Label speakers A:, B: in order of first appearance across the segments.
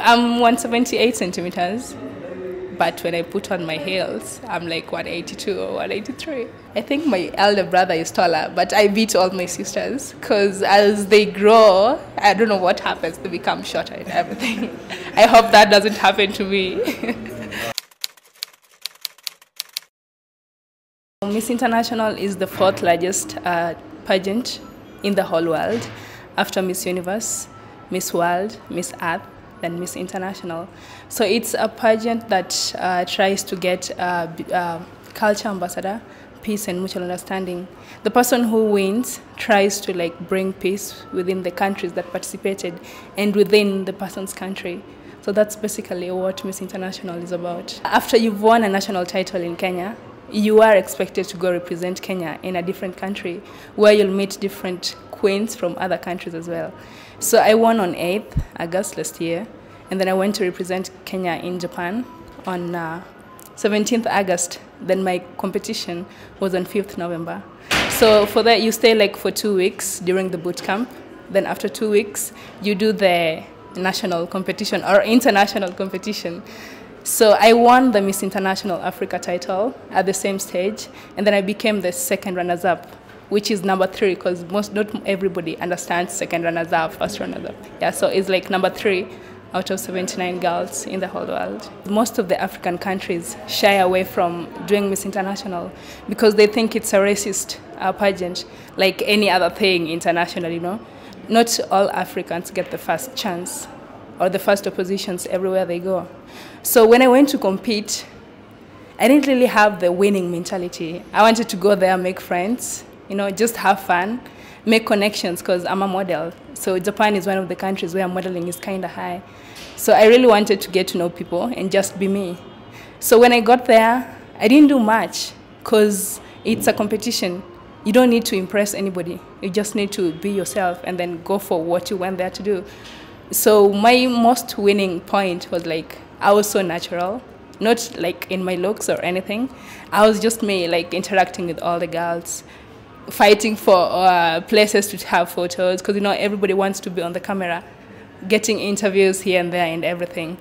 A: I'm 178 centimeters. But when I put on my heels, I'm like 182 or 183. I think my elder brother is taller, but I beat all my sisters because as they grow, I don't know what happens, they become shorter and everything. I hope that doesn't happen to me. Miss International is the fourth largest pageant in the whole world after Miss Universe, Miss World, Miss Earth, than Miss International. So it's a pageant that tries to get culture ambassador, peace and mutual understanding. The person who wins tries to bring peace within the countries that participated and within the person's country. So that's basically what Miss International is about. After you've won a national title in Kenya, you are expected to go represent Kenya in a different country where you'll meet different queens from other countries as well. So I won on 8th August last year, and then I went to represent Kenya in Japan on 17th August. Then my competition was on 5th November. So for that, you stay for 2 weeks during the boot camp. Then after 2 weeks, you do the national competition or international competition. So I won the Miss International Africa title at the same stage, and then I became the second runners-up, which is number 3, because not everybody understands second runners-up, first runners-up. Yeah, so it's number 3 out of 79 girls in the whole world. Most of the African countries shy away from doing Miss International because they think it's a racist pageant, like any other thing international, Not all Africans get the first chance or the first oppositions everywhere they go. So when I went to compete, I didn't really have the winning mentality. I wanted to go there, make friends, just have fun, make connections, because I'm a model. So Japan is one of the countries where modeling is kind of high. So I really wanted to get to know people and just be me. So when I got there, I didn't do much because it's a competition. You don't need to impress anybody. You just need to be yourself and then go for what you went there to do. So my most winning point was I was so natural. Not in my looks or anything. I was just me, interacting with all the girls, fighting for places to have photos, because everybody wants to be on the camera, getting interviews here and there and everything.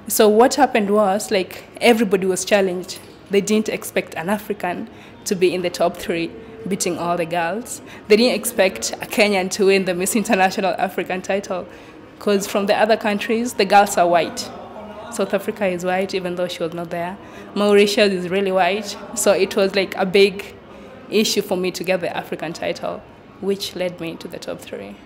A: So what happened was everybody was challenged. They didn't expect an African to be in the top 3, beating all the girls. They didn't expect a Kenyan to win the Miss International African title, because from the other countries, the girls are white. South Africa is white, even though she was not there. Mauritius is really white. So it was a big issue for me to get the African title, which led me to the top 3.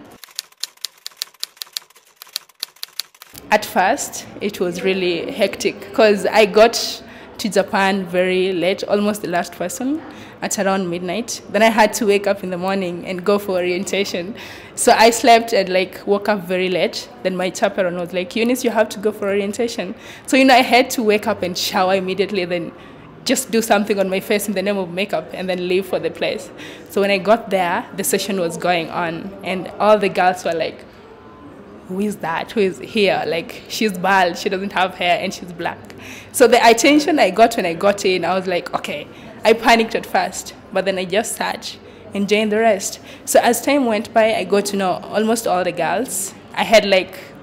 A: At first, it was really hectic because I got to Japan very late, almost the last person, at around midnight. Then I had to wake up in the morning and go for orientation. So I slept and woke up very late. Then my chaperone was like, Eunice, you have to go for orientation. So, I had to wake up and shower immediately, then just do something on my face in the name of makeup and then leave for the place. So when I got there, the session was going on and all the girls were like, who is that? Who is here? She's bald, she doesn't have hair, and she's black. So the attention I got when I got in, I was like, okay. I panicked at first, but then I just sat and joined the rest. So as time went by, I got to know almost all the girls. I had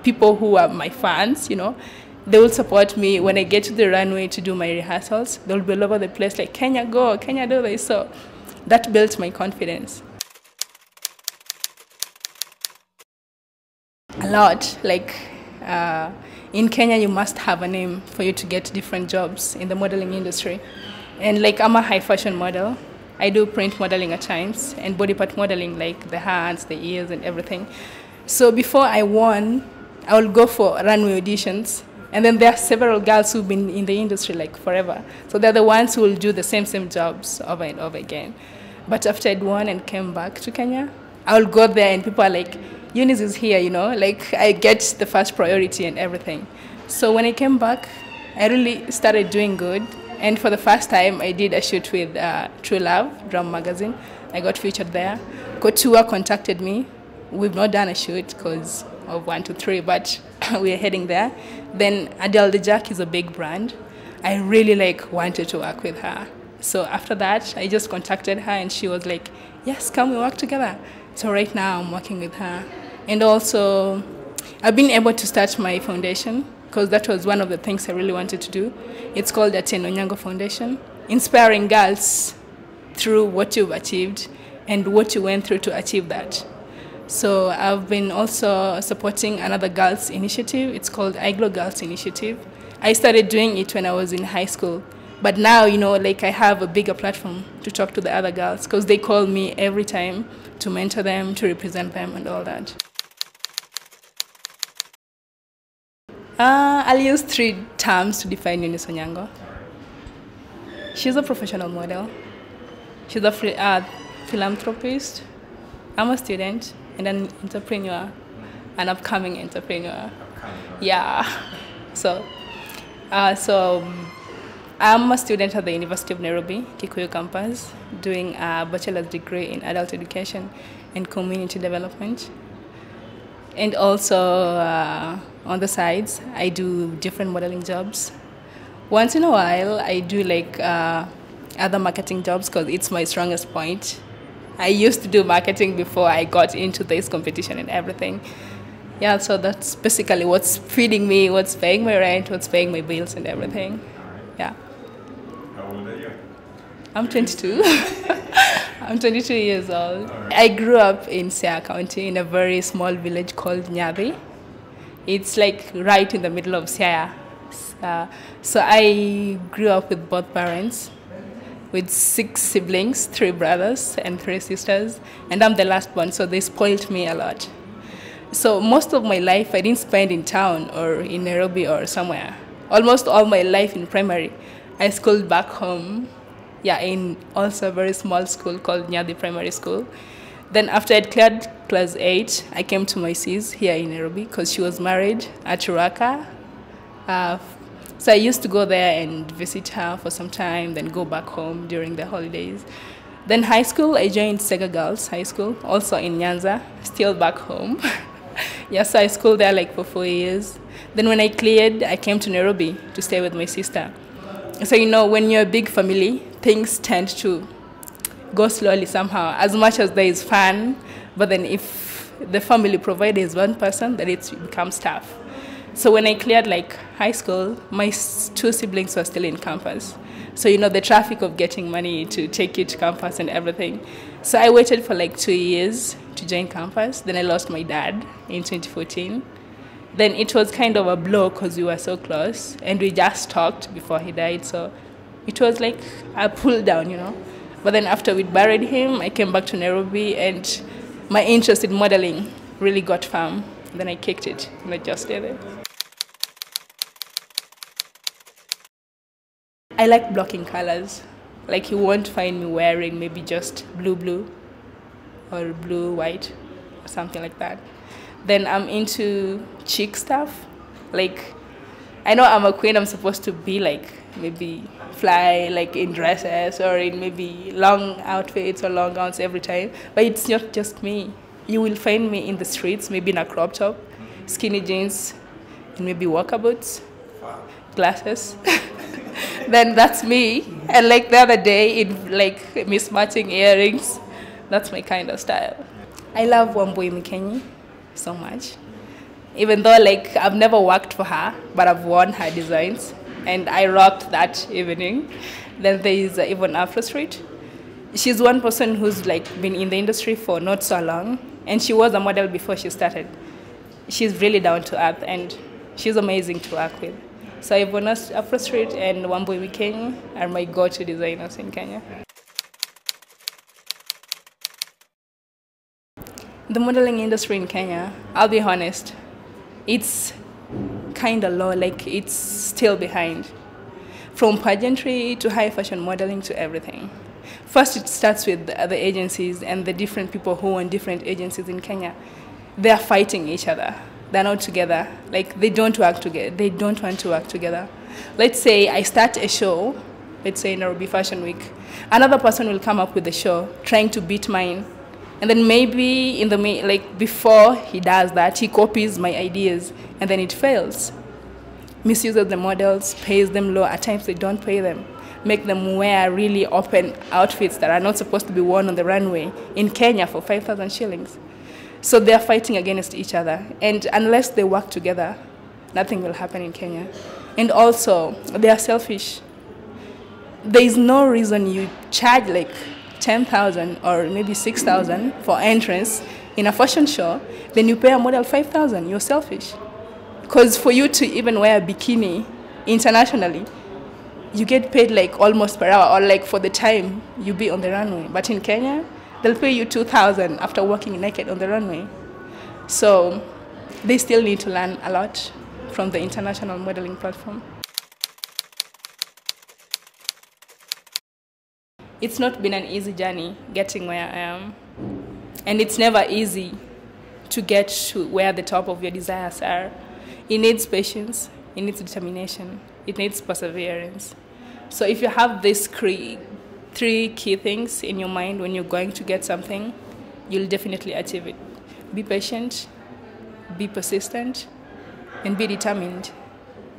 A: people who are my fans, They will support me when I get to the runway to do my rehearsals. They'll be all over the place Kenya, go, Kenya, do this. So that built my confidence. A lot. In Kenya, you must have a name for you to get different jobs in the modeling industry. And I'm a high fashion model. I do print modeling at times and body part modeling, the hands, the ears and everything. So before I won, I will go for runway auditions. And then there are several girls who've been in the industry forever. So they're the ones who will do the same jobs over and over again. But after I'd won and came back to Kenya, I will go there and people are like, Eunice is here, I get the first priority and everything. So when I came back, I really started doing good. And for the first time, I did a shoot with True Love, Drum Magazine. I got featured there. Couture contacted me. We've not done a shoot because of 1, 2, 3, but we're heading there. Then Adele the Jack is a big brand. I really wanted to work with her. So after that, I just contacted her and she was like, yes, come we work together. So right now I'm working with her. And also, I've been able to start my foundation because that was one of the things I really wanted to do. It's called Atieno Foundation, inspiring girls through what you've achieved and what you went through to achieve that. So I've been also supporting another girls initiative. It's called IGLO Girls Initiative. I started doing it when I was in high school. But now, you know, like I have a bigger platform to talk to the other girls because they call me every time to mentor them, to represent them and all that. I'll use 3 terms to define Eunice Onyango. She's a professional model. She's a philanthropist. I'm a student and an entrepreneur, an upcoming entrepreneur. Yeah. So I'm a student at the University of Nairobi, Kikuyu campus, doing a bachelor's degree in adult education and community development. And also on the sides, I do different modeling jobs. Once in a while, I do like other marketing jobs because it's my strongest point. I used to do marketing before I got into this competition and everything. Yeah, so that's basically what's feeding me, what's paying my rent, what's paying my bills and everything. Yeah.
B: How old are you?
A: I'm 22. I'm 22 years old. I grew up in Siaya County in a very small village called Nyabi. It's like right in the middle of Siaya. So I grew up with both parents, with 6 siblings, 3 brothers and 3 sisters, and I'm the last one, so they spoiled me a lot. So most of my life I didn't spend in town or in Nairobi or somewhere. Almost all my life in primary, I schooled back home, yeah, in also a very small school called Nyadi Primary School. Then after I'd cleared class 8, I came to my sis here in Nairobi because she was married at Churaka. So I used to go there and visit her for some time, then go back home during the holidays. Then high school, I joined Sega Girls High School, also in Nyanza, still back home. Yeah, so I schooled there like for 4 years. Then when I cleared, I came to Nairobi to stay with my sister. So, you know, when you're a big family, things tend to go slowly somehow, as much as there is fun, but then if the family provider is one person, then it becomes tough. So when I cleared like high school, my 2 siblings were still in campus. So, you know, the traffic of getting money to take you to campus and everything. So I waited for like 2 years to join campus. Then I lost my dad in 2014. Then it was kind of a blow because we were so close and we just talked before he died. So it was like a pull down, you know. But then after we buried him, I came back to Nairobi and my interest in modeling really got firm. Then I kicked it and I just did it. I like blocking colors. Like you won't find me wearing maybe just blue or blue-white or something like that. Then I'm into chic stuff. Like, I know I'm a queen, I'm supposed to be like maybe fly like in dresses or in maybe long outfits or long gowns every time. But it's not just me. You will find me in the streets, maybe in a crop top, skinny jeans, and maybe walker boots, glasses. Then that's me. And like the other day, in like mismatching earrings, that's my kind of style. I love Wambui Mikenyi so much. Even though like I've never worked for her, but I've worn her designs and I rocked that evening. Then there is Yvonne Afro Street. She's one person who's like been in the industry for not so long and she was a model before she started. She's really down to earth and she's amazing to work with. So Yvonne Afro Street and Wambui Mikenyi are my go-to designers in Kenya. The modeling industry in Kenya, I'll be honest, it's kind of low, like it's still behind. From pageantry to high fashion modeling to everything. First, it starts with the agencies and the different people who own different agencies in Kenya. They're fighting each other. They're not together. Like, they don't work together. They don't want to work together. Let's say I start a show, let's say Nairobi Fashion Week. Another person will come up with a show trying to beat mine. And then maybe in the like before he does that, he copies my ideas and then it fails. Misuses the models, pays them low. At times they don't pay them. Make them wear really open outfits that are not supposed to be worn on the runway in Kenya for 5,000 shillings. So they're fighting against each other. And unless they work together, nothing will happen in Kenya. And also, they are selfish. There is no reason you charge like 10,000 or maybe 6,000 for entrance in a fashion show, then you pay a model 5,000. You're selfish. Because for you to even wear a bikini internationally, you get paid like almost per hour or like for the time you be on the runway. But in Kenya, they'll pay you 2,000 after walking naked on the runway. So they still need to learn a lot from the international modeling platform. It's not been an easy journey getting where I am. And it's never easy to get to where the top of your desires are. It needs patience, it needs determination, it needs perseverance. So if you have these three key things in your mind when you're going to get something, you'll definitely achieve it. Be patient, be persistent, and be determined.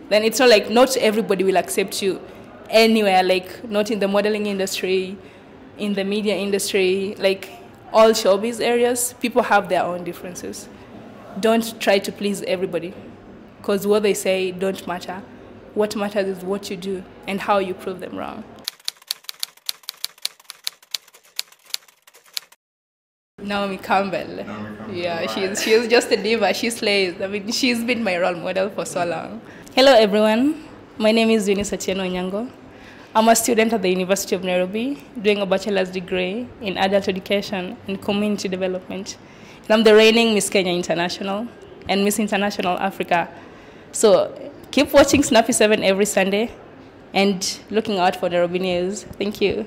A: Then it's not like not everybody will accept you anywhere, like not in the modeling industry, in the media industry, like all showbiz areas, people have their own differences. Don't try to please everybody, because what they say don't matter. What matters is what you do and how you prove them wrong. Naomi Campbell. Yeah, she's just a diva. She slays. I mean, she's been my role model for so long. Hello, everyone. My name is Eunice Atieno. I'm a student at the University of Nairobi, doing a bachelor's degree in adult education and community development. And I'm the reigning Miss Kenya International and Miss International Africa. So keep watching Snappy 7 every Sunday and looking out for Nairobi news. Thank you.